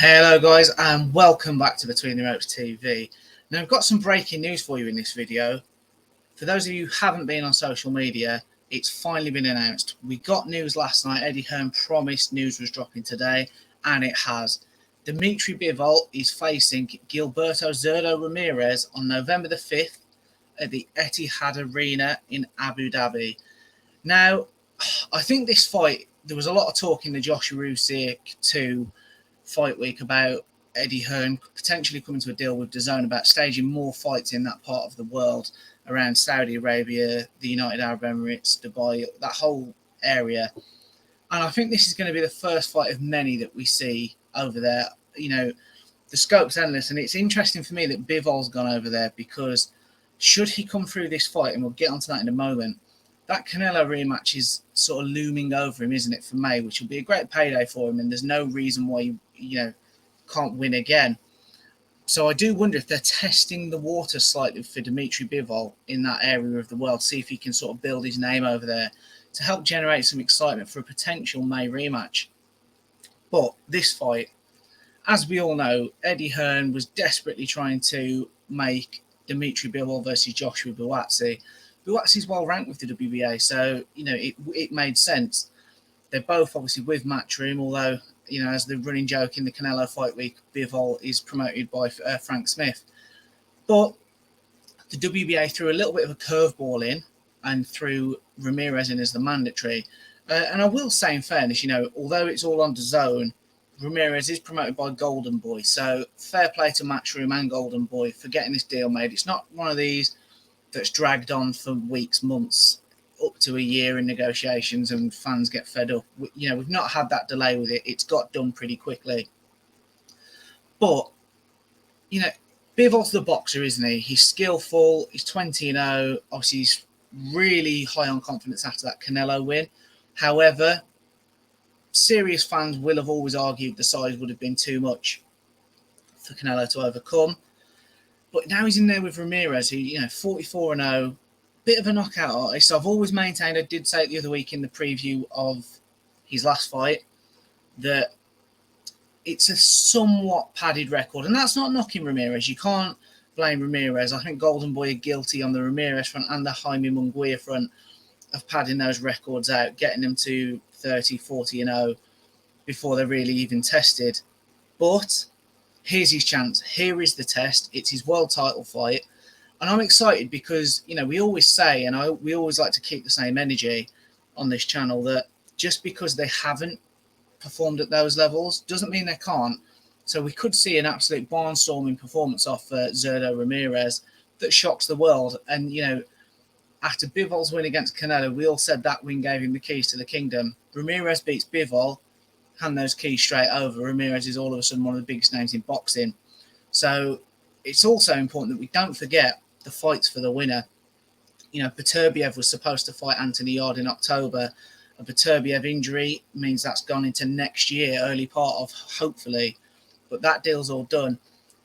Hello guys and welcome back to Between the Ropes TV. Now I've got some breaking news for you in this video. For those of you who haven't been on social media, it's finally been announced. We got news last night. Eddie Hearn promised news was dropping today, and it has. Dmitry Bivol is facing Gilberto Zurdo Ramirez on November the 5th at the Etihad Arena in Abu Dhabi. Now, I think this fight, there was a lot of talk in the Joshua Usyk 2 fight week about Eddie Hearn potentially coming to a deal with DAZN about staging more fights in that part of the world around Saudi Arabia, the United Arab Emirates, Dubai, that whole area. And I think this is going to be the first fight of many that we see over there. You know, the scope's endless, and it's interesting for me that Bivol's gone over there because should he come through this fight, and we'll get onto that in a moment, that Canelo rematch is sort of looming over him, isn't it, for May, which will be a great payday for him, and there's no reason why you can't win again. So I do wonder if they're testing the water slightly for Dmitry Bivol in that area of the world, see if he can sort of build his name over there to help generate some excitement for a potential May rematch. But this fight, as we all know, Eddie Hearn was desperately trying to make Dmitry Bivol versus Joshua Buatsi. Buatsi's well ranked with the WBA, so it made sense. They're both obviously with Matchroom, although as the running joke in the Canelo fight week, Bivol is promoted by Frank Smith. But the WBA threw a little bit of a curveball in and threw Ramirez in as the mandatory. And I will say, in fairness, although it's all on DAZN, Ramirez is promoted by Golden Boy. So fair play to Matchroom and Golden Boy for getting this deal made. It's not one of these that's dragged on for weeks, months, up to a year in negotiations, and fans get fed up. We've not had that delay with it. It's got done pretty quickly. But, Bivol's the boxer, isn't he? He's skillful. He's 20-0. Obviously, he's really high on confidence after that Canelo win. However, serious fans will have always argued the size would have been too much for Canelo to overcome. But now he's in there with Ramirez, who, 44-0, bit of a knockout artist. So I've always maintained, I did say it the other week in the preview of his last fight, that it's a somewhat padded record. And that's not knocking Ramirez. You can't blame Ramirez. I think Golden Boy are guilty on the Ramirez front and the Jaime Munguia front of padding those records out, getting them to 30, 40-0 before they're really even tested. But here's his chance. Here is the test. It's his world title fight. And I'm excited because, we always say, and we always like to keep the same energy on this channel, that just because they haven't performed at those levels doesn't mean they can't. So we could see an absolute barnstorming performance off Zurdo Ramirez that shocks the world. And, after Bivol's win against Canelo, we all said that win gave him the keys to the kingdom. Ramirez beats Bivol, hand those keys straight over. Ramirez is all of a sudden one of the biggest names in boxing. So it's also important that we don't forget the fights for the winner. Beterbiev was supposed to fight Anthony Yarde in October. A Beterbiev injury means that's gone into next year, early part of, hopefully. But that deal's all done.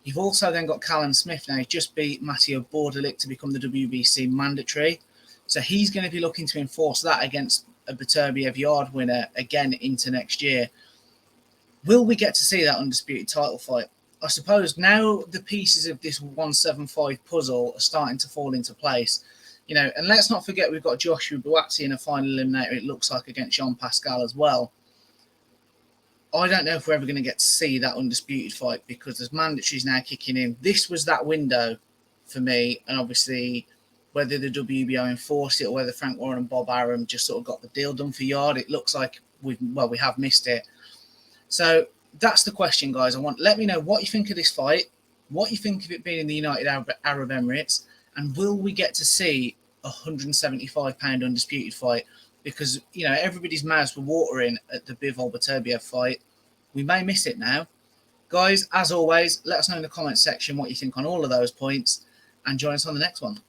You've also then got Callum Smith now. He's just beat Matteo Bordelic to become the WBC mandatory. So he's going to be looking to enforce that against a Beterbiev Yarde winner again into next year. Will we get to see that undisputed title fight? I suppose now the pieces of this 175 puzzle are starting to fall into place. And let's not forget we've got Joshua Buatsi in a final eliminator, it looks like, against Jean Pascal as well. I don't know if we're ever going to get to see that undisputed fight because there's mandatories now kicking in. This was that window for me, and obviously whether the WBO enforced it or whether Frank Warren and Bob Arum just sort of got the deal done for Yarde, it looks like we have missed it. So that's the question, guys. Let me know what you think of this fight, what you think of it being in the United Arab Emirates, and will we get to see a 175-pound undisputed fight? Because, everybody's mouths were watering at the Bivol-Beterbiev fight. We may miss it now. Guys, as always, let us know in the comments section what you think on all of those points, and join us on the next one.